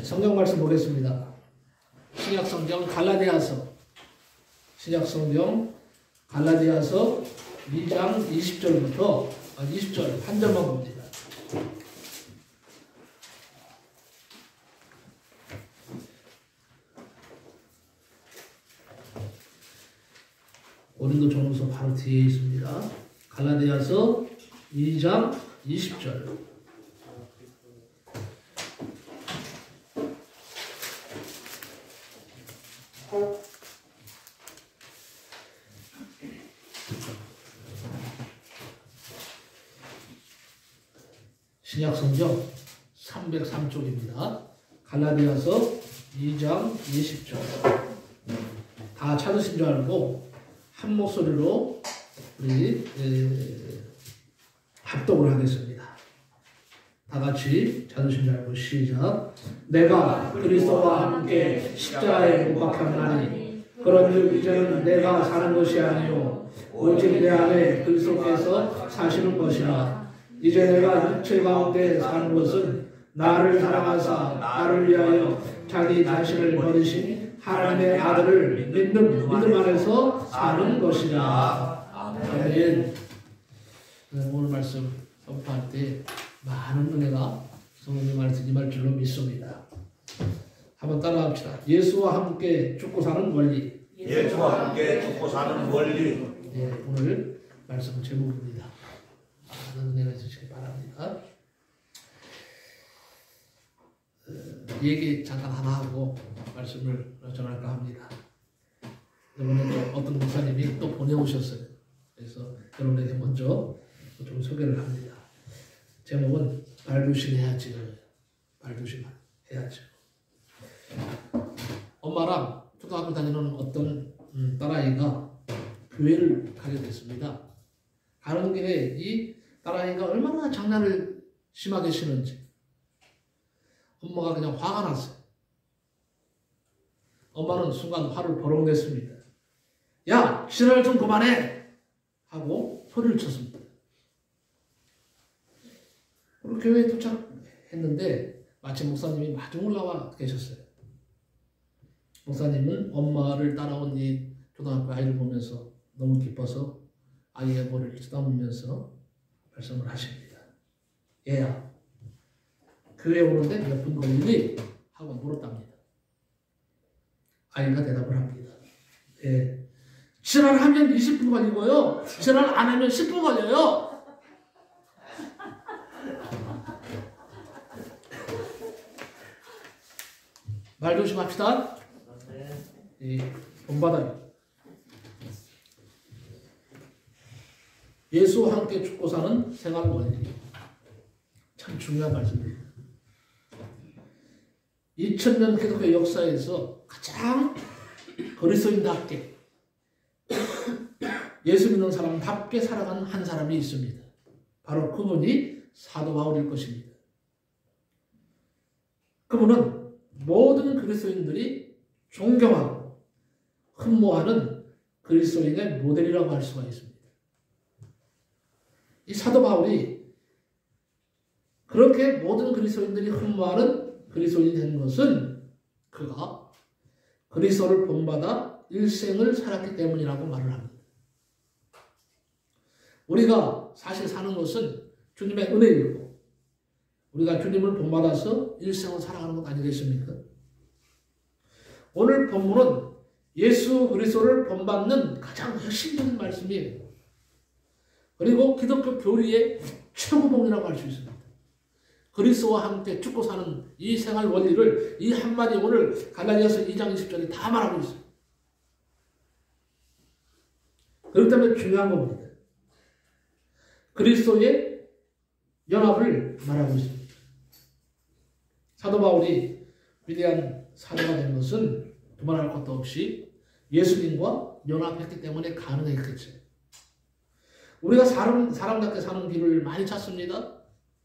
성경 말씀 보겠습니다. 신약성경 갈라디아서 2장 20절부터 20절 한 절만 봅니다. 고린도전서 바로 뒤에 있습니다. 갈라디아서 2장 20절. 신약성경 303쪽입니다. 갈라디아서 2장 20절. 다 찾으신 줄 알고 한 목소리로 우리 합독을 하겠습니다. 다 같이 찾으신 줄 알고 시작. 내가 그리스도와 함께 십자가에 못 박혔나니 그런즉 이제는 내가 사는 것이 아니요 오직 내 안에 그리스도께서 사시는 것이라. 이제 내가 육체 가운데 사는 것은 나를 사랑하사 나를 위하여 자기 자신을 버리신 하나님의 아들을 믿음 안에서 사는 것이라. 아멘. 오늘 말씀 선포할 때 많은 은혜가 성령님 안에서 임할 줄로 믿습니다. 한번 따라합시다. 예수와 함께 죽고 사는 원리. 예수와 함께 죽고 사는 원리. 네, 오늘 말씀 제목입니다. 많은 은혜가 있으시기 바랍니다. 얘기 잠깐 하나 하고 말씀을 전할까 합니다. 이번에 어떤 목사님이 또 보내오셨어요. 그래서 여러분에게 먼저 좀 소개를 합니다. 제목은 발부심 해야지. 발부심 해야지. 엄마랑 초등학교 다니는 어떤 딸아이가 교회를 가게 됐습니다. 가는 길에 이 딸아이가 얼마나 장난을 심하게 치는지 엄마가 그냥 화가 났어요. 엄마는 순간 화를 버럭 냈습니다. 야, 지랄 좀 그만해! 하고 소리를 쳤습니다. 그리고 교회에 도착했는데 마침 목사님이 마중 올라와 계셨어요. 목사님은 엄마를 따라온 이 초등학교 아이를 보면서 너무 기뻐서 아이의 머리를 쓰다보면서 말씀을 하십니다. 얘야, 교회 오는데 몇 분 걸리니? 하고 물었답니다. 아이가 대답을 합니다. 예, 지랄하면 20분 걸리고요. 지랄 안 하면 10분 걸려요. 말 조심합시다. 본받아요. 예수와 함께 죽고 사는 생활 원리. 참 중요한 말씀입니다. 2000년 기독교 역사에서 가장 그리스도인답게 예수 믿는 사람답게 살아가는 한 사람이 있습니다. 바로 그분이 사도 바울일 것입니다. 그분은 모든 그리스도인들이 존경하고 흠모하는 그리스도인의 모델이라고 할 수가 있습니다. 이 사도 바울이 그렇게 모든 그리스도인들이 흠모하는 그리스도인이 된 것은 그가 그리스도를 본받아 일생을 살았기 때문이라고 말을 합니다. 우리가 사실 사는 것은 주님의 은혜이고 우리가 주님을 본받아서 일생을 살아가는 것 아니겠습니까? 오늘 본문은 예수 그리스도를 본받는 가장 핵심적인 말씀이에요. 그리고 기독교 교리의 최고봉이라고 할 수 있습니다. 그리스도와 함께 죽고 사는 이 생활 원리를 이 한마디 오늘 갈라디아서 2장 20절에 다 말하고 있어요. 그렇기 때문에 중요한 겁니다. 그리스도의 연합을 말하고 있습니다. 사도 바울이 위대한 사도가 된 것은 두말할 것도 없이 예수님과 연합했기 때문에 가능했겠죠. 우리가 사람답게 사는 길을 많이 찾습니다.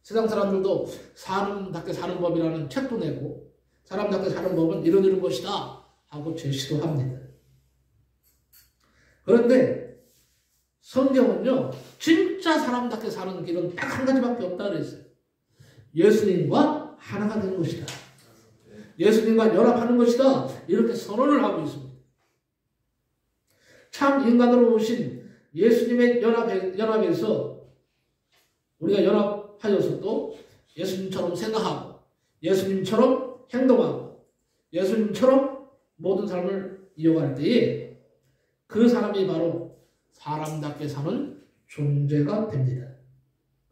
세상 사람들도 사람답게 사는 법이라는 책도 내고 사람답게 사는 법은 이런 것이다 하고 제시도 합니다. 그런데 성경은요, 진짜 사람답게 사는 길은 딱 한 가지밖에 없다 그랬어요. 예수님과 하나가 된 것이다. 예수님과 연합하는 것이다. 이렇게 선언을 하고 있습니다. 참 인간으로 오신 예수님의 연합에서 우리가 연합하여서 또 예수님처럼 생각하고 예수님처럼 행동하고 예수님처럼 모든 삶을 이어갈 때에 그 사람이 바로 사람답게 사는 존재가 됩니다.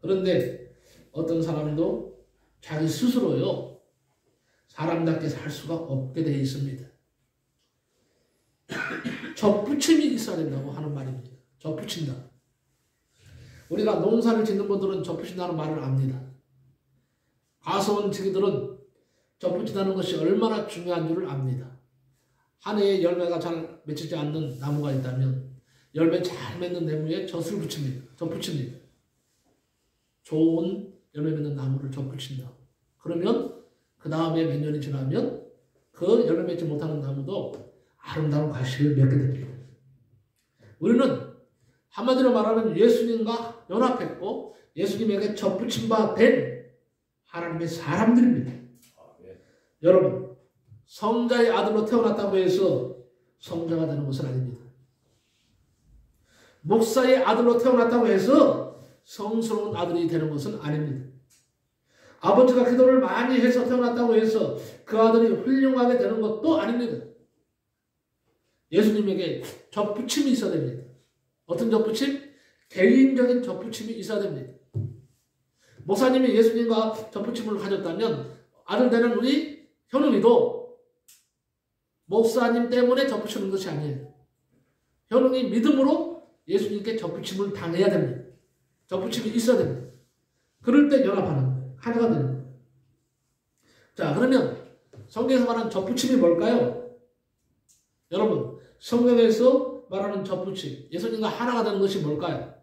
그런데 어떤 사람도 자기 스스로요 사람답게 살 수가 없게 되어 있습니다. 접붙임이 있어야 된다고 하는 말입니다. 접붙인다. 우리가 농사를 짓는 분들은 접붙인다는 말을 압니다. 가수원지기들은 접붙인다는 것이 얼마나 중요한 줄을 압니다. 한 해에 열매가 잘 맺히지 않는 나무가 있다면 열매 잘 맺는 나무에 젖을 붙입니다. 접붙입니다. 좋은 열매 맺는 나무를 접붙인다. 그러면 그 다음에 몇 년이 지나면 그 열매 맺지 못하는 나무도 아름다운 과실을 맺게 됩니다. 우리는 한마디로 말하면 예수님과 연합했고 예수님에게 접붙임 바 된 하나님의 사람들입니다. 여러분, 성자의 아들로 태어났다고 해서 성자가 되는 것은 아닙니다. 목사의 아들로 태어났다고 해서 성스러운 아들이 되는 것은 아닙니다. 아버지가 기도를 많이 해서 태어났다고 해서 그 아들이 훌륭하게 되는 것도 아닙니다. 예수님에게 접붙임이 있어야 됩니다. 어떤 접붙임? 개인적인 접붙임이 있어야 됩니다. 목사님이 예수님과 접붙임을 가졌다면 아들 되는 우리 현웅이도 목사님 때문에 접붙이는 것이 아니에요. 현웅이 믿음으로 예수님께 접붙임을 당해야 됩니다. 접붙임이 있어야 됩니다. 그럴 때 연합하는 거예요. 하나가 되는 거예요. 자, 그러면 성경에서 말하는 접붙임이 뭘까요? 여러분, 성경에서 말하는 접붙임, 예수님과 하나가 되는 것이 뭘까요?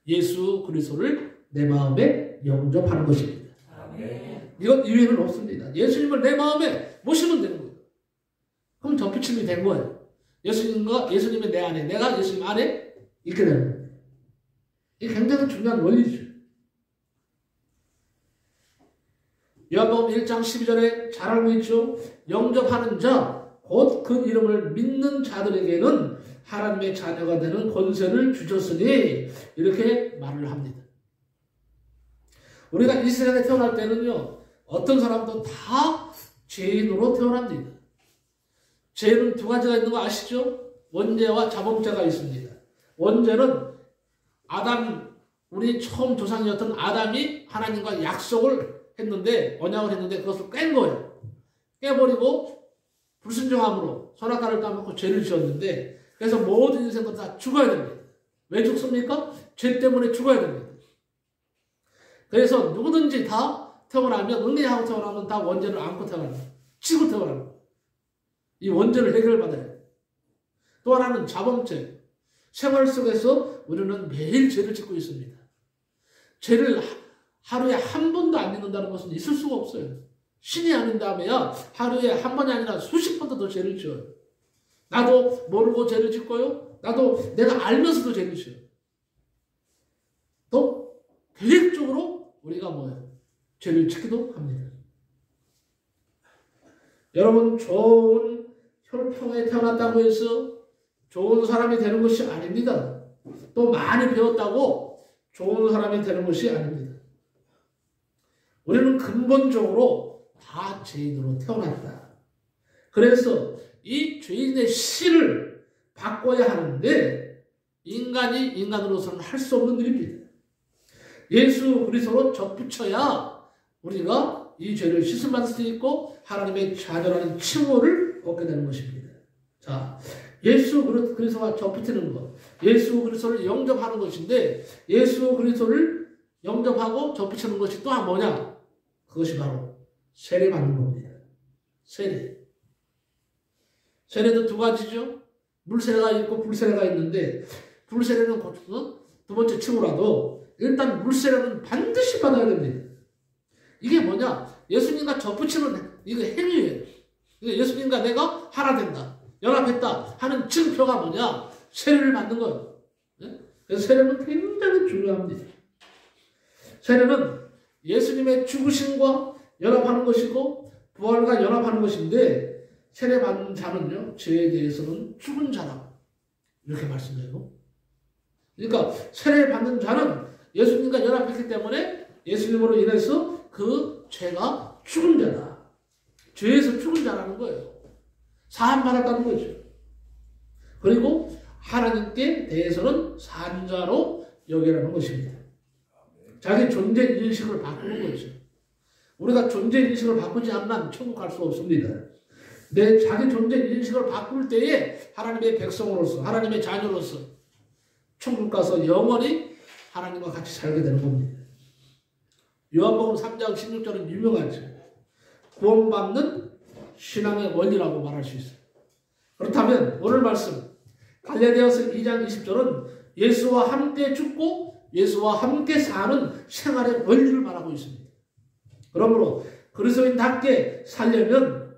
예수 그리스도를 내 마음에 영접하는 것입니다. 아멘. 이건 이유는 없습니다. 예수님을 내 마음에 모시면 되는 거예요. 그럼 접붙임이 된 거예요. 예수님이 내 안에, 내가 예수님 안에 있게 되는 거예요. 이게 굉장히 중요한 원리죠. 요한복음 1장 12절에 잘 알고 있죠. 영접하는 자, 곧 그 이름을 믿는 자들에게는 하나님의 자녀가 되는 권세를 주셨으니 이렇게 말을 합니다. 우리가 이 세상에 태어날 때는요, 어떤 사람도 다 죄인으로 태어납니다. 죄는 두 가지가 있는 거 아시죠? 원죄와 자범죄가 있습니다. 원죄는 우리 처음 조상이었던 아담이 하나님과 약속을 했는데, 언약을 했는데 그것을 깬 거예요. 깨버리고 불순종함으로 선악과를 따먹고 죄를 지었는데, 그래서 모든 인생도 다 죽어야 됩니다. 왜 죽습니까? 죄 때문에 죽어야 됩니다. 그래서 누구든지 다 태어나면, 응리하고 태어나면 다 원죄를 안고 태어납니다. 치고 태어납니다. 이 원죄를 해결받아야 돼요. 또 하나는 자범죄. 생활 속에서 우리는 매일 죄를 짓고 있습니다. 죄를 하루에 한 번도 안 짓는다는 것은 있을 수가 없어요. 신이 아닌다면야 하루에 한 번이 아니라 수십 번도 더 죄를 지어요. 나도 모르고 죄를 짓고요. 나도 내가 알면서도 죄를 지어요. 또 계획적으로 우리가 죄를 짓기도 합니다. 여러분, 좋은 혈통에 태어났다고 해서 좋은 사람이 되는 것이 아닙니다. 또 많이 배웠다고 좋은 사람이 되는 것이 아닙니다. 우리는 근본적으로 다 죄인으로 태어났다. 그래서 이 죄인의 씨를 바꿔야 하는데 인간이 인간으로서는 할 수 없는 일입니다. 예수 그리스도로 접붙여야 우리가 이 죄를 씻음받을 수 있고 하나님의 자녀라는 칭호를 얻게 되는 것입니다. 자, 예수 그리스도와 접붙이는 것, 예수 그리스도를 영접하는 것인데 예수 그리스도를 영접하고 접붙이는 것이 또한 뭐냐? 그것이 바로 세례 받는 겁니다. 세례. 세례도 두 가지죠. 물세례가 있고 불세례가 있는데 불세례는 두 번째 층으로라도 일단 물세례는 반드시 받아야 됩니다. 이게 뭐냐? 예수님과 접붙이는 이거 행위예요. 예수님과 내가 하나 된다, 연합했다 하는 증표가 뭐냐? 세례를 받는 거예요. 그래서 세례는 굉장히 중요합니다. 세례는 예수님의 죽으심과 연합하는 것이고 부활과 연합하는 것인데 세례받는 자는요, 죄에 대해서는 죽은 자라 이렇게 말씀해요. 그러니까 세례받는 자는 예수님과 연합했기 때문에 예수님으로 인해서 그 죄가 죽은 자다. 죄에서 죽은 자라는 거예요. 사함 받았다는 거죠. 그리고 하나님께 대해서는 산 자로 여기라는 것입니다. 자기 존재 인식을 바꾸는 거죠. 우리가 존재 인식을 바꾸지 않으면 천국 갈 수 없습니다. 내 자기 존재 인식을 바꿀 때에 하나님의 백성으로서, 하나님의 자녀로서 천국 가서 영원히 하나님과 같이 살게 되는 겁니다. 요한복음 3장 16절은 유명하죠. 구원받는 신앙의 원리라고 말할 수 있어요. 그렇다면 오늘 말씀 갈라디아서 2장 20절은 예수와 함께 죽고 예수와 함께 사는 생활의 원리를 말하고 있습니다. 그러므로 그리스도인답게 살려면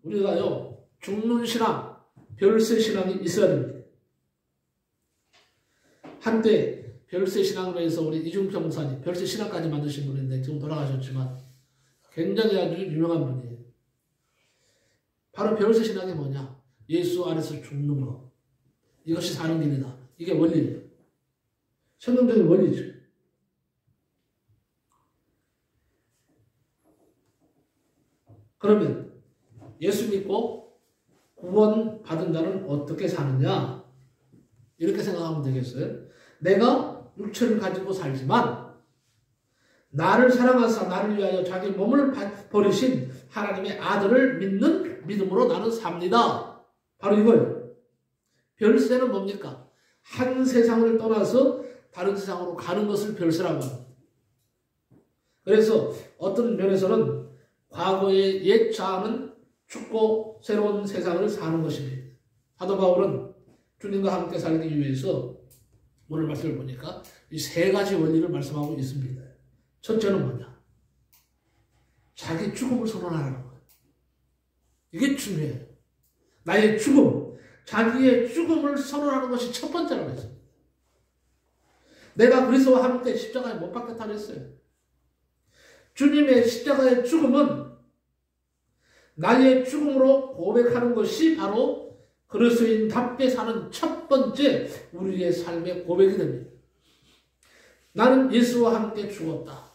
우리가요, 죽는 신앙, 별세 신앙이 있어야 됩니다. 한때 별세 신앙으로 해서 우리 이중평 목사님, 별세 신앙까지 만드신 분인데 지금 돌아가셨지만 굉장히 아주 유명한 분이에요. 바로 별세 신앙이 뭐냐? 예수 안에서 죽는 거. 이것이 사는 길이다. 이게 원리예요. 성경적인 원리죠. 그러면 예수 믿고 구원 받은 자는 어떻게 사느냐? 이렇게 생각하면 되겠어요. 내가 육체를 가지고 살지만 나를 사랑하사 나를 위하여 자기 몸을 버리신 하나님의 아들을 믿는 믿음으로 나는 삽니다. 바로 이거예요. 별세는 뭡니까? 한 세상을 떠나서 다른 세상으로 가는 것을 별세라고 합니다. 그래서 어떤 면에서는 과거의 옛 자아는 죽고 새로운 세상을 사는 것입니다. 사도 바울은 주님과 함께 살기 위해서 오늘 말씀을 보니까 이 세 가지 원리를 말씀하고 있습니다. 첫째는 뭐냐? 자기 죽음을 선언하라는 거예요. 이게 중요해요. 나의 죽음, 자기의 죽음을 선언하는 것이 첫 번째라고 했습니다. 내가 그리스도와 함께 십자가에 못 박혔다 그랬어요. 주님의 십자가의 죽음은 나의 죽음으로 고백하는 것이 바로 그리스도인답게 사는 첫 번째 우리의 삶의 고백이 됩니다. 나는 예수와 함께 죽었다.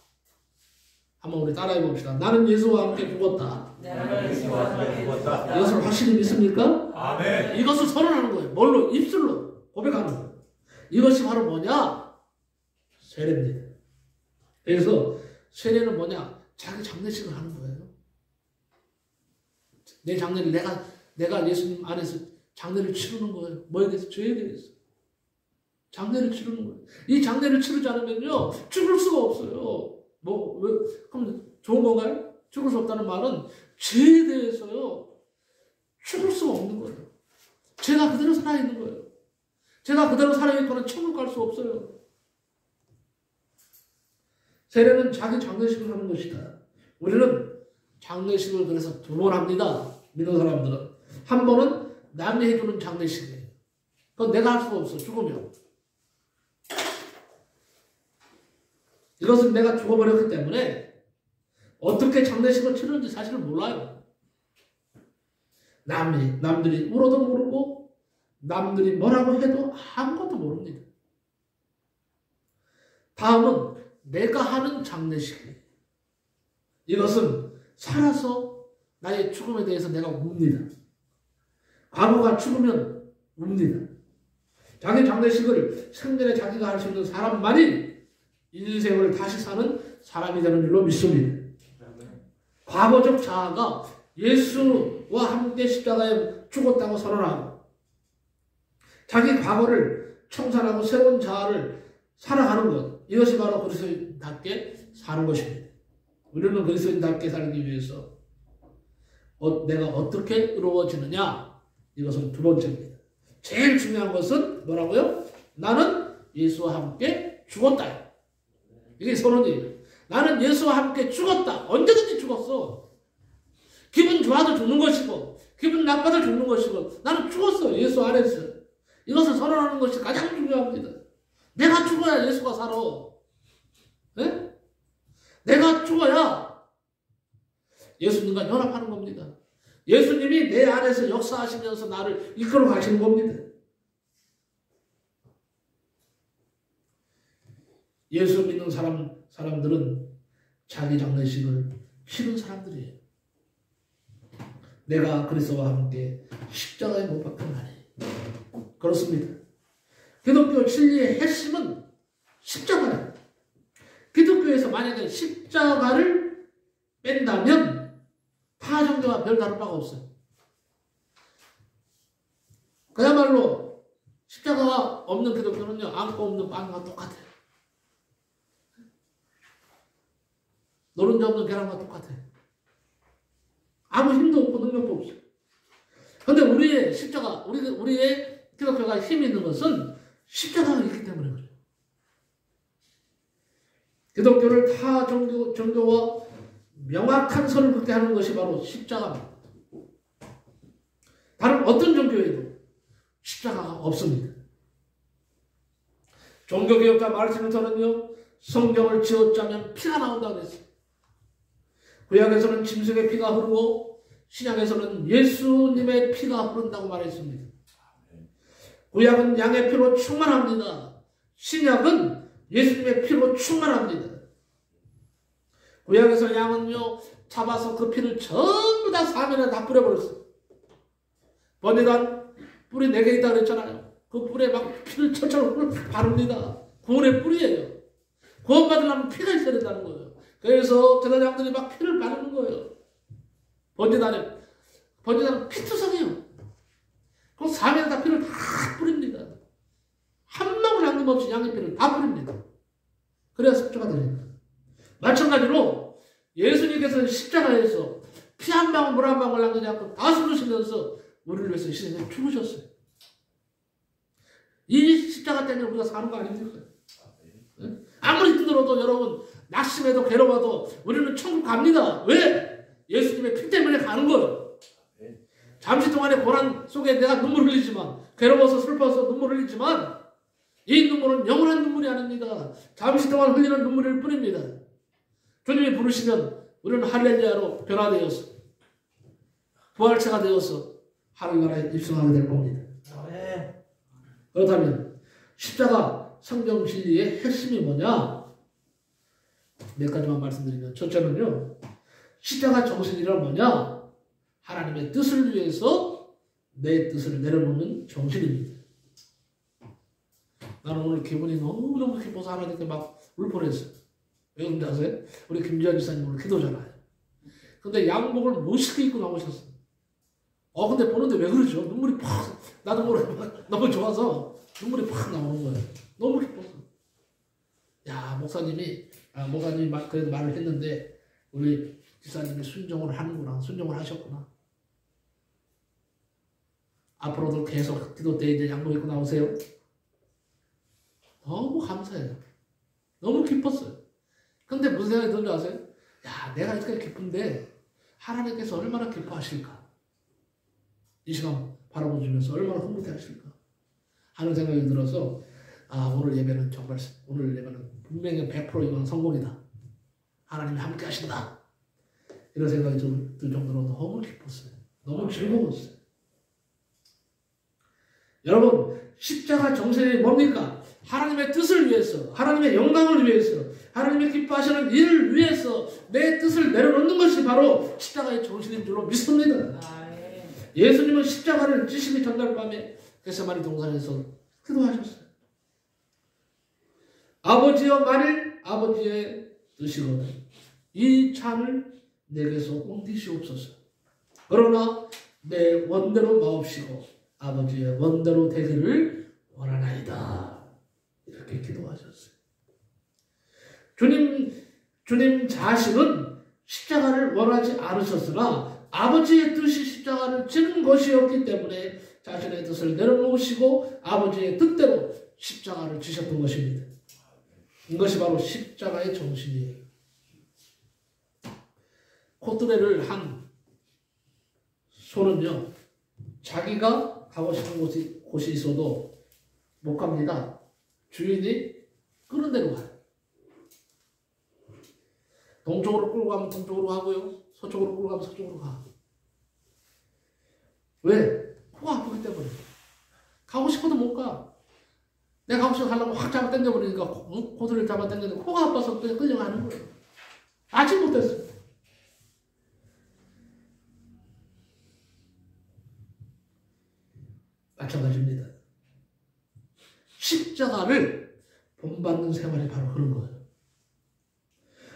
한번 우리 따라해 봅시다. 나는 예수와 함께 죽었다. 이것을 확실히 믿습니까? 아멘. 이것을 선언하는 거예요. 뭘로? 입술로 고백하는 거예요. 이것이 바로 뭐냐? 세례입니다. 그래서 세례는 뭐냐? 자기 장례식을 하는 거예요. 내 장례를 내가 예수님 안에서 장례를 치르는 거예요. 뭐에 대해서? 죄에 대해서. 장례를 치르는 거예요. 이 장례를 치르지 않으면요, 죽을 수가 없어요. 그럼 좋은 건가요? 죽을 수 없다는 말은 죄에 대해서요, 죽을 수가 없는 거예요. 죄가 그대로 살아있는 거예요. 죄가 그대로 살아있고는 천국 갈 수 없어요. 세례는 자기 장례식을 하는 것이다. 우리는 장례식을 그래서 2번 합니다. 믿는 사람들은. 한 번은 남이 해주는 장례식이에요. 그건 내가 할 수가 없어. 죽으면. 이것은 내가 죽어버렸기 때문에 어떻게 장례식을 치르는지 사실은 몰라요. 남들이 울어도 모르고 남들이 뭐라고 해도 아무것도 모릅니다. 다음은 내가 하는 장례식이에요. 이것은 살아서 나의 죽음에 대해서 내가 웁니다. 과거가 죽으면 웁니다. 자기 장례식을 생전에 자기가 할 수 있는 사람만이 인생을 다시 사는 사람이 되는 줄로 믿습니다. 과거적 자아가 예수와 함께 십자가에 죽었다고 선언하고 자기 과거를 청산하고 새로운 자아를 살아가는 것, 이것이 바로 그리스도인답게 사는 것입니다. 우리는 그리스도인답게 살기 위해서 내가 어떻게 이루어지느냐, 이것은 2번째입니다. 제일 중요한 것은 뭐라고요? 나는 예수와 함께 죽었다. 이게 선언이에요. 나는 예수와 함께 죽었다. 언제든지 죽었어. 기분 좋아도 죽는 것이고 기분 나빠도 죽는 것이고 나는 죽었어. 예수 안에서. 이것을 선언하는 것이 가장 중요합니다. 내가 죽어야 예수가 살아. 네? 내가 죽어야 예수님과 연합하는 겁니다. 예수님이 내 안에서 역사하시면서 나를 이끌어 가시는 겁니다. 예수 믿는 사람들은 자기 장례식을 치른 사람들이에요. 내가 그리스도와 함께 십자가에 못 박힌 날이. 그렇습니다. 기독교 진리의 핵심은 십자가예요. 기독교에서 만약에 십자가를 뺀다면 타 종교와 별 다를 바가 없어요. 그야말로 십자가가 없는 기독교는요, 안고 없는 빵과 똑같아요. 노른자 없는 계란과 똑같아요. 아무 힘도 없고 능력도 없어요. 그런데 우리의 십자가, 우리의 기독교가 힘이 있는 것은 십자가가 있기 때문에 그래요. 기독교를 타 종교와 명확한 선을 긋게 하는 것이 바로 십자가입니다. 다른 어떤 종교에도 십자가가 없습니다. 종교개혁자 마르틴 루터는요, 성경을 지어짜면 피가 나온다고 했어요. 구약에서는 짐승의 피가 흐르고 신약에서는 예수님의 피가 흐른다고 말했습니다. 구약은 양의 피로 충만합니다. 신약은 예수님의 피로 충만합니다. 구약에서 양은요, 잡아서 그 피를 전부 다 사면에 다 뿌려버렸어요. 번제단 뿔이 4개 있다고 그랬잖아요. 그 뿔에 막 피를 철철 바릅니다. 구원의 뿔이에요. 구원받으려면 피가 있어야 된다는 거예요. 그래서 제사장들이 막 피를 바르는 거예요. 번제단은 피투성이에요. 그 사면에 다 피를 다 뿌립니다. 한 방울 남김없이 양의 피를 다 뿌립니다. 그래야 섭조가 됩니다. 마찬가지로 예수님께서는 십자가에서 피 한 방울 물 한 방울 남기지 않고 다 쏟으시면서 우리를 위해서 희생해 죽으셨어요. 이 십자가 때문에 우리가 사는 거 아닙니까? 아무리 힘들어도 여러분, 낙심해도 괴로워도 우리는 천국 갑니다. 왜? 예수님의 피 때문에 가는 거예요. 잠시 동안의 고난 속에 내가 눈물 흘리지만, 괴로워서 슬퍼서 눈물 흘리지만, 이 눈물은 영원한 눈물이 아닙니다. 잠시 동안 흘리는 눈물일 뿐입니다. 주님이 부르시면 우리는 할렐루야로 변화되어서 부활체가 되어서 하늘나라에 입성하게 될 겁니다. 그렇다면 십자가 성경 진리의 핵심이 뭐냐? 몇 가지만 말씀드리면, 첫째는요, 십자가 정신이란 뭐냐? 하나님의 뜻을 위해서 내 뜻을 내려놓는 정신입니다. 나는 오늘 기분이 너무너무 기뻐서 하나님께 막 울 뻔했어요. 왜 그런지 아세요? 우리 김지아 지사님 오늘 기도잖아요. 근데 양복을 멋있게 입고 나오셨어요. 근데 보는데 왜 그러죠? 눈물이 팍, 나도 모르게 너무 좋아서 눈물이 팍 나오는 거예요. 너무 기뻐서. 야, 목사님이 그래도 말을 했는데, 우리 지사님이 순종을 하는구나. 순종을 하셨구나. 앞으로도 계속 기도 때 이제 양복 입고 나오세요. 너무 감사해요. 너무 기뻤어요. 근데 무슨 생각이 드는지 아세요? 야, 내가 이렇게 기쁜데 하나님께서 얼마나 기뻐하실까? 이 시간 바라보시면서 얼마나 흐뭇해 하실까? 하는 생각이 들어서, 오늘 예배는 정말, 오늘 예배는 분명히 100% 이건 성공이다. 하나님이 함께 하신다. 이런 생각이 들 정도로 너무 기뻤어요. 너무 즐거웠어요. 여러분, 십자가 정신이 뭡니까? 하나님의 뜻을 위해서, 하나님의 영광을 위해서, 하나님의 기뻐하시는 일을 위해서 내 뜻을 내려놓는 것이 바로 십자가의 정신인 줄로 믿습니다. 예수님은 십자가를 지시기 전날 밤에 겟세마니 동산에서 기도하셨어요. 아버지여, 만일 아버지의 뜻이거든 이 잔을 내게서 옮기시옵소서. 그러나 내 원대로 마옵시고 아버지의 원대로 되기를 원하나이다. 이렇게 기도하셨어요. 주님 자신은 십자가를 원하지 않으셨으나 아버지의 뜻이 십자가를 지는 것이었기 때문에 자신의 뜻을 내려놓으시고 아버지의 뜻대로 십자가를 지셨던 것입니다. 이것이 바로 십자가의 정신이에요. 코트레를 한 소는요, 자기가 가고 싶은 곳이 있어도 못 갑니다. 주인이 끄는 대로 가요. 동쪽으로 끌고 가면 동쪽으로 가고요, 서쪽으로 끌고 가면 서쪽으로 가. 왜? 코가 아프기 때문에. 가고 싶어도 못 가. 내가 가고 싶어 가려고 확 잡아 당겨버리니까 코드를 잡아 당겼는데 코가 아파서 그냥 끌려가는 거예요. 아직 못했어요. 마찬가지입니다. 십자가를 본받는 생활이 바로 그런 거예요.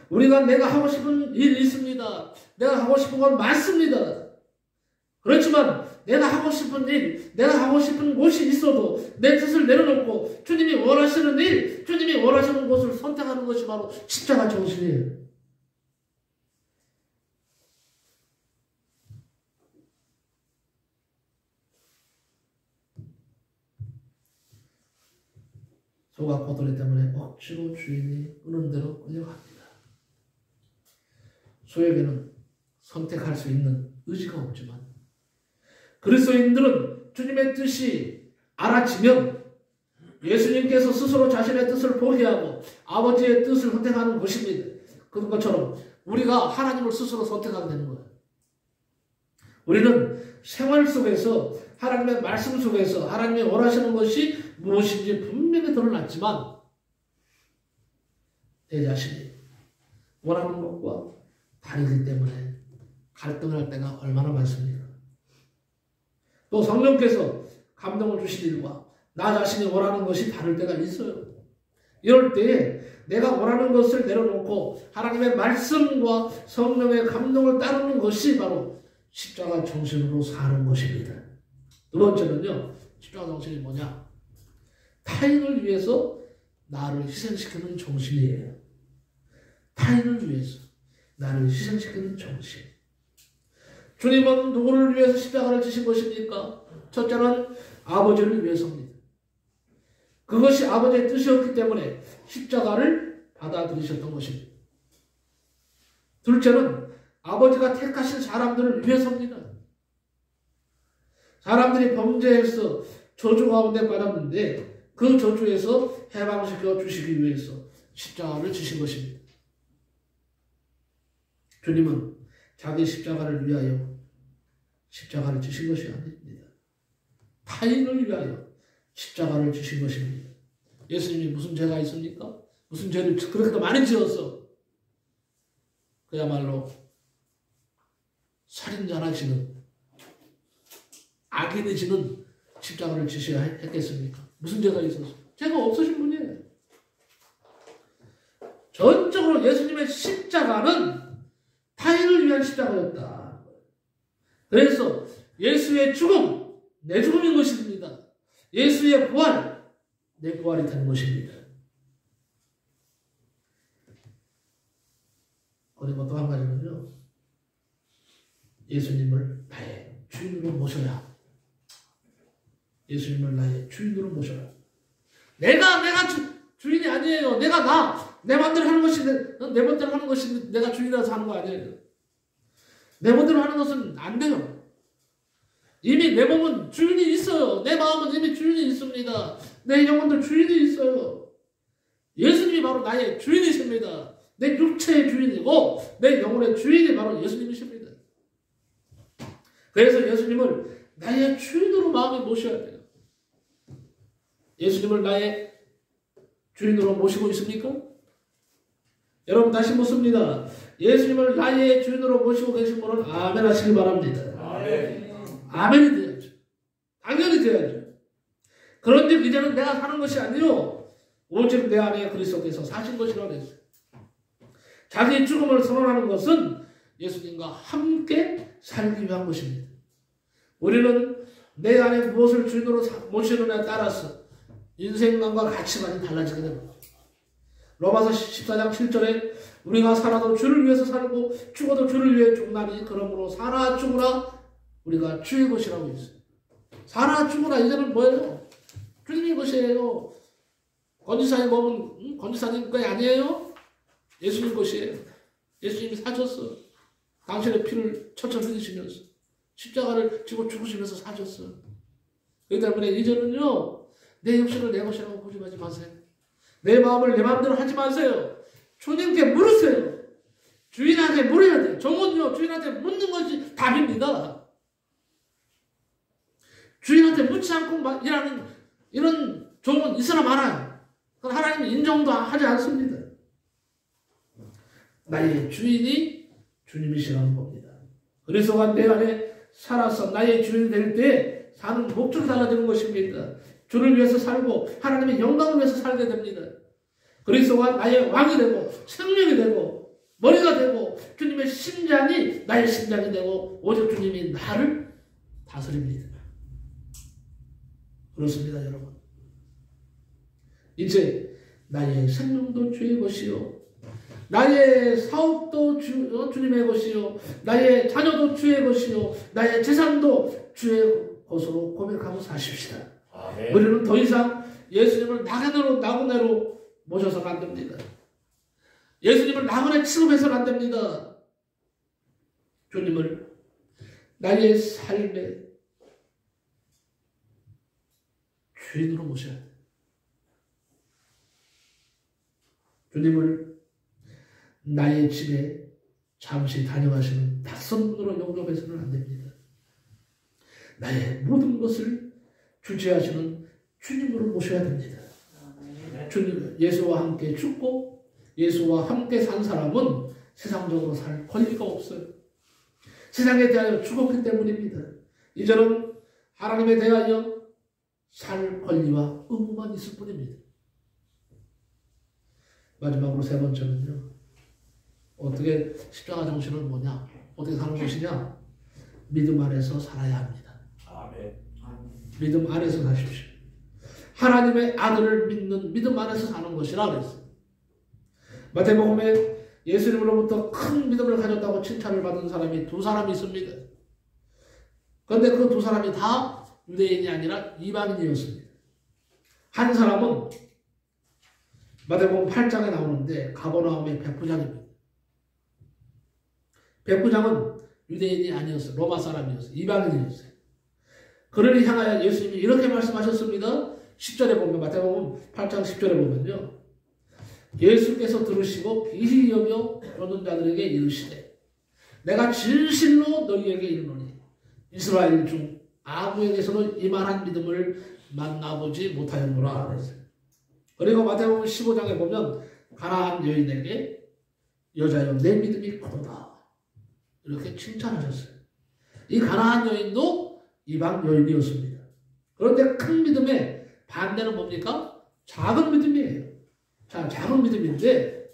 우리가 내가 하고 싶은 일이 있습니다. 내가 하고 싶은 건 맞습니다. 그렇지만 내가 하고 싶은 일, 내가 하고 싶은 곳이 있어도 내 뜻을 내려놓고 주님이 원하시는 일, 주님이 원하시는 곳을 선택하는 것이 바로 십자가 정신이에요. 소가 고돌이 때문에 억지로 주인이 끄는 대로 끌려갑니다. 소에게는 선택할 수 있는 의지가 없지만 그리스도인들은 주님의 뜻이 알아지면 예수님께서 스스로 자신의 뜻을 포기하고 아버지의 뜻을 선택하는 것입니다. 그런 것처럼 우리가 하나님을 스스로 선택하게 되는 거예요. 우리는 생활 속에서 하나님의 말씀 속에서 하나님이 원하시는 것이 무엇인지 분명히 드러났지만 내 자신이 원하는 것과 다르기 때문에 갈등을 할 때가 얼마나 많습니까? 또 성령께서 감동을 주신 일과 나 자신이 원하는 것이 다를 때가 있어요. 이럴 때에 내가 원하는 것을 내려놓고 하나님의 말씀과 성령의 감동을 따르는 것이 바로 십자가 정신으로 사는 것입니다. 두 번째는요, 십자가 정신이 뭐냐? 타인을 위해서 나를 희생시키는 정신이에요. 타인을 위해서 나를 희생시키는 정신. 주님은 누구를 위해서 십자가를 지신 것입니까? 첫째는 아버지를 위해서입니다. 그것이 아버지의 뜻이었기 때문에 십자가를 받아들이셨던 것입니다. 둘째는 아버지가 택하신 사람들을 위해서입니다. 사람들이 범죄해서 저주 가운데 빠졌는데 그 저주에서 해방시켜 주시기 위해서 십자가를 지신 것입니다. 주님은 자기 십자가를 위하여 십자가를 지신 것이 아닙니다. 타인을 위하여 십자가를 지신 것입니다. 예수님이 무슨 죄가 있습니까? 무슨 죄를 그렇게 많이 지었어? 그야말로 살인자나 지는 악인이 지는 십자가를 지셔야 했겠습니까? 무슨 죄가 있었어? 죄가 없으신 분이에요. 전적으로 예수님의 십자가는 타인을 위한 십자가였다. 그래서 예수의 죽음, 내 죽음인 것입니다. 예수의 부활, 내 부활이 되는 것입니다. 그리고 또 한 가지는요, 예수님을 나의 주인으로 모셔야. 예수님을 나의 주인으로 모셔라. 내가 주인이 아니에요. 내 맘대로 하는 것이 내 맘대로 하는 것이 내가 주인이라서 하는 거 아니에요. 내 맘대로 하는 것은 안 돼요. 이미 내 몸은 주인이 있어요. 내 마음은 이미 주인이 있습니다. 내 영혼도 주인이 있어요. 예수님이 바로 나의 주인이십니다. 내 육체의 주인이고 내 영혼의 주인이 바로 예수님이십니다. 그래서 예수님을 나의 주인으로 마음에 모셔야 돼요. 예수님을 나의 주인으로 모시고 있습니까? 여러분 다시 묻습니다. 예수님을 나의 주인으로 모시고 계신 분은 아멘 하시기 바랍니다. 아멘이 돼야죠. 당연히 돼야죠. 그런데 이제는 내가 사는 것이 아니요 오직 내 안에 그리스도께서 사신 것이라고 했어요. 자기 죽음을 선언하는 것은 예수님과 함께 살기 위한 것입니다. 우리는 내 안에 무엇을 주인으로 모시느냐에 따라서 인생관과 가치관이 달라지게 됩니다. 로마서 14장 7절에 우리가 살아도 주를 위해서 살고 죽어도 주를 위해 죽나니 그러므로 살아 죽으라 우리가 주의 것이라고 했어요. 살아 죽으라 이제는 뭐예요? 주님의 것이에요. 권지사님 몸은 권지사님 것이 아니에요. 예수님 것이에요. 예수님이 사셨어. 당신의 피를 철철 흘리시면서 십자가를 지고 죽으시면서 사셨어. 그렇기 때문에 이제는요 내 육신을 내 것이라고 고집하지 마세요. 내 마음을 내 마음대로 하지 마세요. 주님께 물으세요. 주인한테 물어야 돼. 종은요, 주인한테 묻는 것이 답입니다. 주인한테 묻지 않고 일하는 이런 종은 있으나 마나요. 하나님은 인정도 하지 않습니다. 나의 주인이 주님이시라는 겁니다. 그리스도가 내 안에 살아서 나의 주인이 될 때 사는 목적이 달라지는 것입니다. 주를 위해서 살고 하나님의 영광을 위해서 살게 됩니다. 그리스도가 나의 왕이 되고 생명이 되고 머리가 되고 주님의 심장이 나의 심장이 되고 오직 주님이 나를 다스립니다. 그렇습니다, 여러분. 이제 나의 생명도 주의 것이요, 나의 사업도 주님의 것이요, 나의 자녀도 주의 것이요, 나의 재산도 주의 것으로 고백하고 사십시다. 아멘. 우리는 더 이상 예수님을 나그네로 모셔서는 안 됩니다. 예수님을 나그네 취급해서는 안 됩니다. 주님을 나의 삶의 주인으로 모셔야 돼요. 주님을 나의 집에 잠시 다녀가시는 낯선분으로 영접해서는 안 됩니다. 나의 모든 것을 주재하시는 주님으로 모셔야 됩니다. 주님, 예수와 함께 죽고 예수와 함께 산 사람은 세상적으로 살 권리가 없어요. 세상에 대하여 죽었기 때문입니다. 이제는 하나님에 대하여 살 권리와 의무만 있을 뿐입니다. 마지막으로 세 번째는요, 어떻게 십자가 정신은 뭐냐? 어떻게 사는 것이냐? 믿음 안에서 살아야 합니다. 아멘. 믿음 안에서 사십시오. 하나님의 아들을 믿는 믿음 안에서 사는 것이라 그랬어요. 마태복음에 예수님으로부터 큰 믿음을 가졌다고 칭찬을 받은 사람이 두 사람이 있습니다. 그런데 그 두 사람이 다 유대인이 아니라 이방인이었습니다. 한 사람은 마태복음 8장에 나오는데 가버나움의 백부장입니다. 백부장은 유대인이 아니었어요. 로마 사람이었어요. 이방인이었어요. 그를 향하여 예수님이 이렇게 말씀하셨습니다. 10절에 보면, 마태복음 8장 10절에 보면요, 예수께서 들으시고 비히 여겨 오는 자들에게 이르시되 내가 진실로 너희에게 이르노니 이스라엘 중 아무에게서는 이만한 믿음을 만나보지 못하였노라 그랬어요. 그리고 마태복음 15장에 보면 가나안 여인에게 여자여 내 믿음이 크도다 이렇게 칭찬하셨어요. 이 가나안 여인도 이방 여인이었습니다. 그런데 큰 믿음의 반대는 뭡니까? 작은 믿음이에요. 자, 작은 믿음인데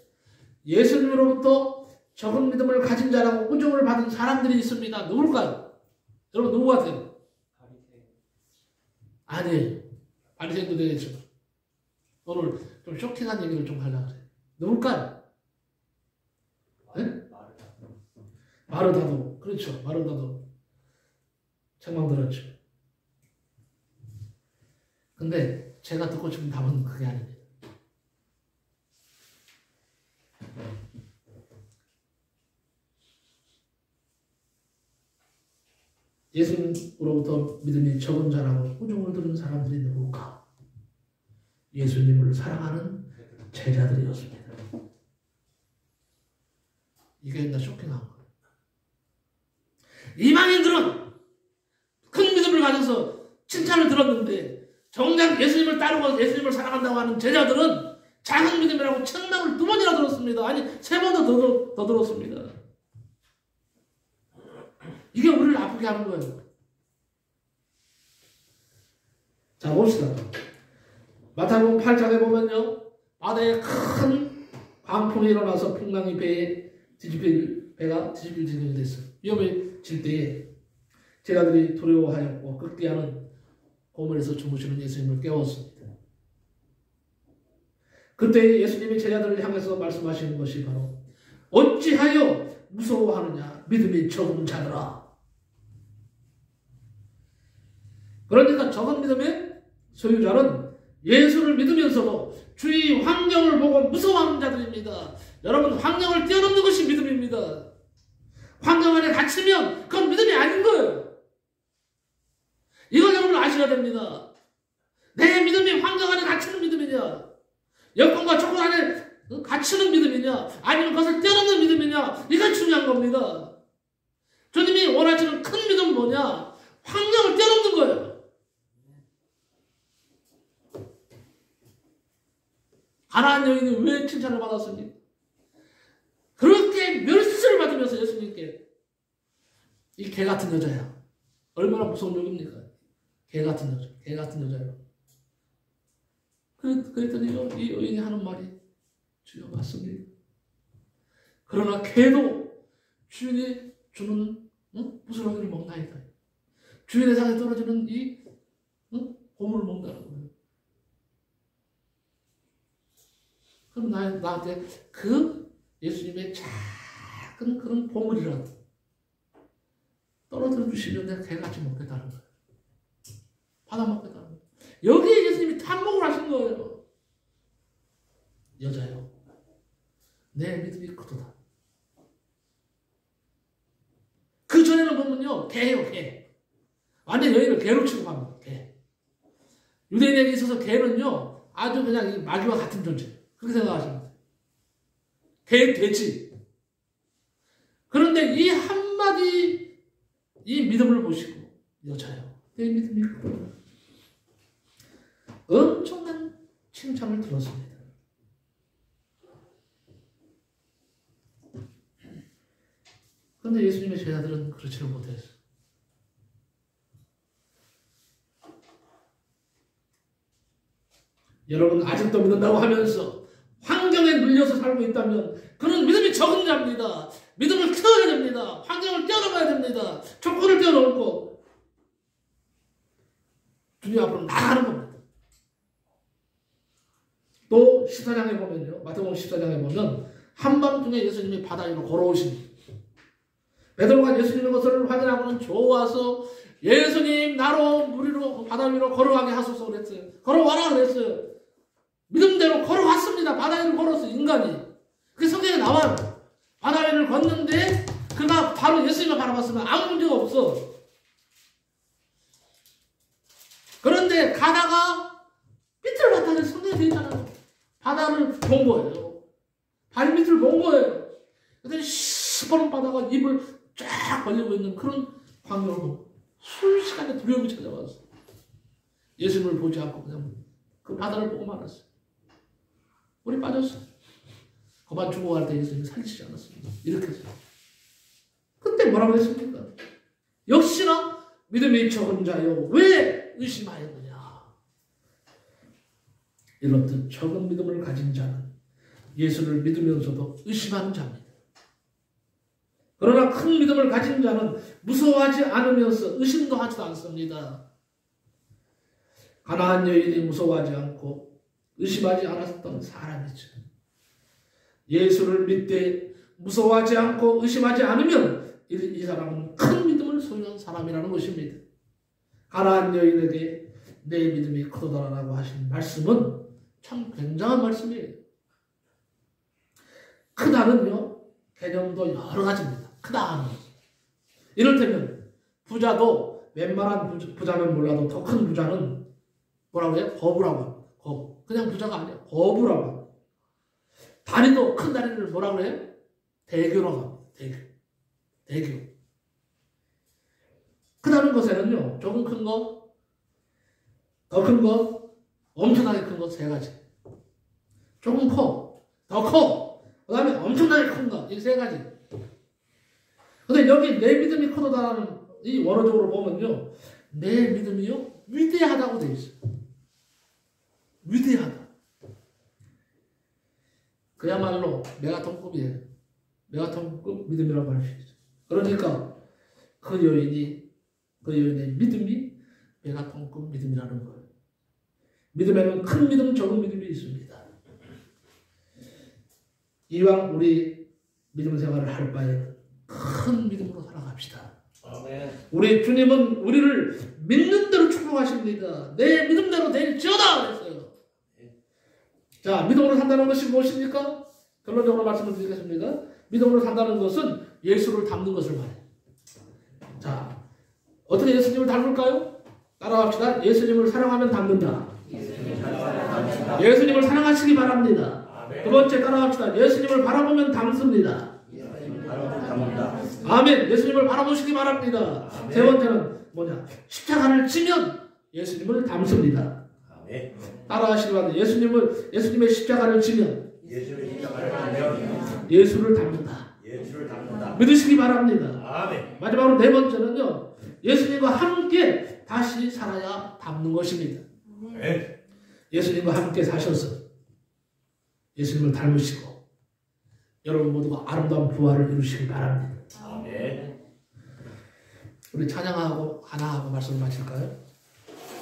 예수님으로부터 적은 믿음을 가진 자라고 우정을 받은 사람들이 있습니다. 누굴까요? 여러분 누구 같아요? 아니에요. 바리새인도 되겠죠. 오늘 좀 쇼킹한 얘기를 좀 하려고 해요. 누굴까요? 네? 마르다도. 그렇죠. 마르다도 책망 들었죠. 근데 제가 듣고 싶은 답은 그게 아닙니다. 예수님으로부터 믿음이 적은 자라고 우중을 들은 사람들이 누굴까? 예수님을 사랑하는 제자들이었습니다. 이게 나 쇼킹한 거예요. 이방인들은 큰 믿음을 가져서 칭찬을 들었는데 정작 예수님을 따르고 예수님을 사랑한다고 하는 제자들은 작은 믿음이라고 책망을 2번이나 들었습니다. 아니 3번도 더 들었습니다. 이게 우리를 아프게 하는 거예요. 자, 봅시다. 마태복음 8장에 보면요, 바다에 큰 광풍이 일어나서 풍랑이 배가 뒤집힐 지경이 됐어요. 위험해질 때에 제자들이 두려워하였고 극대하는 고물에서 주무시는 예수님을 깨웠습니다. 그때 예수님이 제자들을 향해서 말씀하시는 것이 바로 어찌하여 무서워하느냐 믿음이 적은 자들아. 그러니까 적은 믿음의 소유자는 예수를 믿으면서도 주위 환경을 보고 무서워하는 자들입니다. 여러분, 환경을 뛰어넘는 것이 믿음입니다. 환경 안에 갇히면 그건 믿음이 아닌 거예요. 이걸 여러분 아셔야 됩니다. 내 믿음이 환경 안에 갇히는 믿음이냐, 여건과 조건 안에 갇히는 믿음이냐 아니면 그것을 뛰어넘는 믿음이냐 이게 중요한 겁니다. 주님이 원하시는 큰 믿음은 뭐냐? 환경을 뛰어넘는 거예요. 가나안 여인이 왜 칭찬을 받았습니까? 그렇게 멸시를 받으면서 예수님께 이 개 같은 여자야. 얼마나 무서운 욕입니까? 개 같은 여자, 개 같은 여자요. 그랬더니요, 이 여인이 하는 말이 주여 맞습니다. 그러나 개도 주인이 주는 부스러기를 먹나이다. 주인의 상에 떨어지는 이 보물을 먹는다는 거예요. 그럼 나한테 그 예수님의 작은 그런 보물이라도 떨어뜨려 주시면 내가 개같이 먹겠다는 거예요. 받아먹겠다는 거예요. 여기에 예수님이 탐복을 하신 거예요. 여자요, 내 믿음이 크도다. 그 전에는 보면요, 개예요, 개. 완전 여인을 개로 취급합니다. 개. 유대인에게 있어서 개는요, 아주 그냥 마귀와 같은 존재. 그렇게 생각하시면 돼요. 개, 돼지. 그런데 이 한마디, 이 믿음을 보시고, 여자요, 내 믿음이 크도다. 엄청난 칭찬을 들었습니다. 그런데 예수님의 제자들은 그렇지를 못했어요. 여러분 아직도 믿는다고 하면서 환경에 눌려서 살고 있다면 그는 믿음이 적은 자입니다. 믿음을 키워야 됩니다. 환경을 뛰어넘어야 됩니다. 조건을 뛰어넘고 주님 앞으로 나아가는 겁니다. 또 14장에 보면요, 마태복음 14장에 보면 한밤중에 예수님이 바다 위로 걸어오십니다. 베드로가 예수님의 것을 확인하고는 좋아서 예수님 나로 물 위로 바다 위로 걸어가게 하소서 그랬어요. 걸어와라 그랬어요. 믿음대로 걸어왔습니다. 바다 위로 걸어서 인간이. 그게 성경에 나와요. 바다 위를 걷는데 그가 바로 예수님을 바라봤으면 아무 문제가 없어. 그런데 가다가 밑을 봤다는 성경에 되어 있잖아요. 바다를 본 거예요. 발밑을 본 거예요. 그랬더니 시퍼런 바다가 입을 쫙 벌리고 있는 그런 광경을 보고 순식간에 두려움이 찾아왔어요. 예수님을 보지 않고 그냥 그 바다를 보고 말았어요. 물이 빠졌어요. 그만 죽어갈 때 예수님이 살리시지 않았습니다. 이렇게 했어요. 그때 뭐라고 했습니까? 역시나 믿음이 적은 자여 왜 의심하였느냐. 이렇듯 적은 믿음을 가진 자는 예수를 믿으면서도 의심하는 자입니다. 그러나 큰 믿음을 가진 자는 무서워하지 않으면서 의심도 하지도 않습니다. 가나안 여인이 무서워하지 않고 의심하지 않았던 사람이죠. 예수를 믿되 무서워하지 않고 의심하지 않으면 이 사람은 큰 믿음을 소유한 사람이라는 것입니다. 가나안 여인에게 내 믿음이 크도다라고 하신 말씀은 참 굉장한 말씀이에요. 크다는요, 개념도 여러 가지입니다. 크다 하는 것. 이를테면 부자도 웬만한 부자는 몰라도 더 큰 부자는 뭐라고 해요? 거부라고 합니다. 거부. 그냥 부자가 아니야. 거부라고 합니다. 다리도 큰 다리를 뭐라고 해요? 대교라고 합니다. 대교. 크다는 것에는요, 조금 큰 거, 더 큰 거, 엄청나게 큰 거 세 가지. 조금 커, 더 커, 그 다음에 엄청나게 큰 거, 이 세 가지. 근데 여기 내 믿음이 크도다라는 이 원어적으로 보면요, 내 믿음이요, 위대하다고 되어 있어요. 위대하다. 그야말로 메가톤급이에요. 메가톤급 믿음이라고 할 수 있어요. 그러니까 그 여인의 믿음이 메가톤급 믿음이라는 거예요. 믿음에는 큰 믿음, 적은 믿음이 있습니다. 이왕 우리 믿음 생활을 할 바에는 큰 믿음으로 살아갑시다. 아멘. 우리 주님은 우리를 믿는 대로 축복하십니다. 내 믿음대로 될지어다 그랬어요. 자, 믿음으로 산다는 것이 무엇입니까? 결론적으로 말씀을 드리겠습니다. 믿음으로 산다는 것은 예수를 닮는 것을 말해요. 자, 어떻게 예수님을 닮을까요? 따라합시다. 예수님을 사랑하면 닮는다. 예수님을 사랑하시기 바랍니다. 두 번째 따라합시다. 예수님을 바라보면 담습니다. 담는다. 아멘. 예수님을 바라보시기 바랍니다. 아멘. 세 번째는 뭐냐? 십자가를 지면 예수님을 담습니다. 아멘. 따라하시기 바랍니다. 예수님의 십자가를 지면 예수의 십자가를 지면 예수를 담는다. 예수를 담는다. 믿으시기 바랍니다. 아멘. 마지막으로 네 번째는요. 예수님과 함께 다시 살아야 담는 것입니다. 아멘. 예수님과 함께 사셔서 예수님을 닮으시고 여러분 모두가 아름다운 부활을 이루시기 바랍니다. 아멘. 우리 찬양하고 하나하고 말씀을 마칠까요?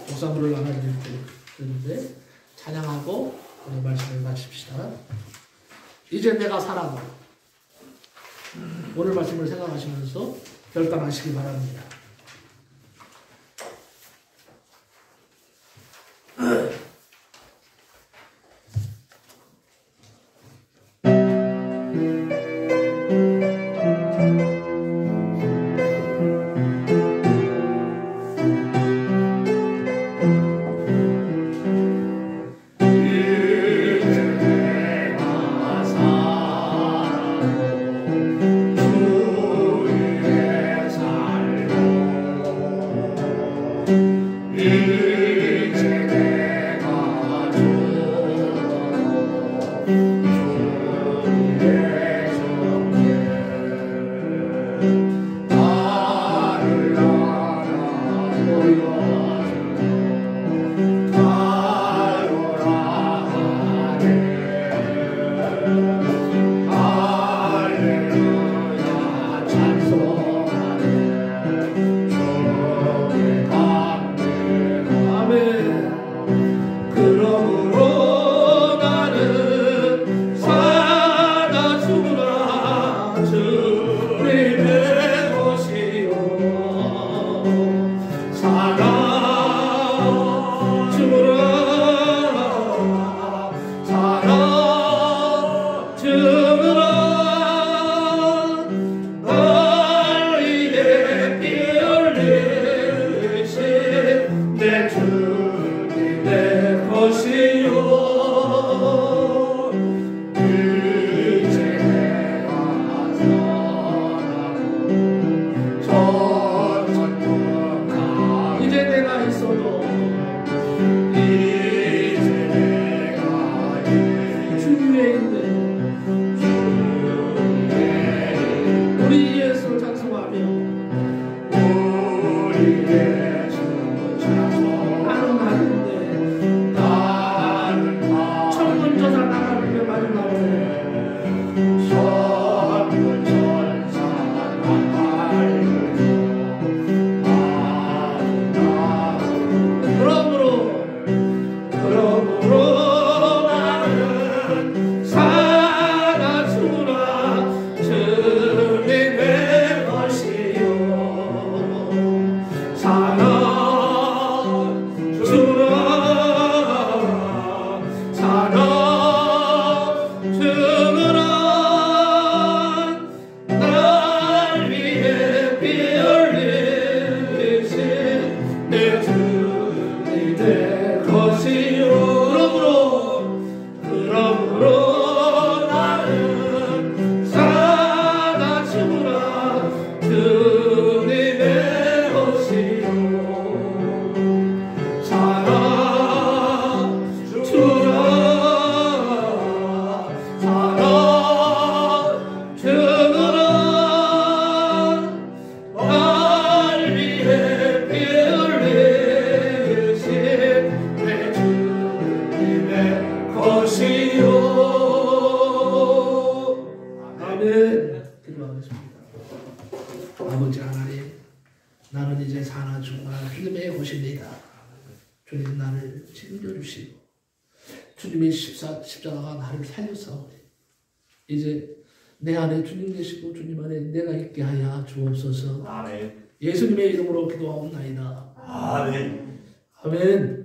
목사물을 나눠드리는데 찬양하고 오늘 말씀을 마칩시다. 이제 내가 살아도 오늘 말씀을 생각하시면서 결단하시기 바랍니다. 아버지 하나님, 나는 이제 사나 죽나 주님의 것입니다. 주님 나를 책임져 주시고 주님의 십자가가 나를 살렸사오니 이제 내 안에 주님 계시고 주님 안에 내가 있게 하여 주옵소서. 아멘. 예수님의 이름으로 기도하옵나이다. 아멘. 아멘.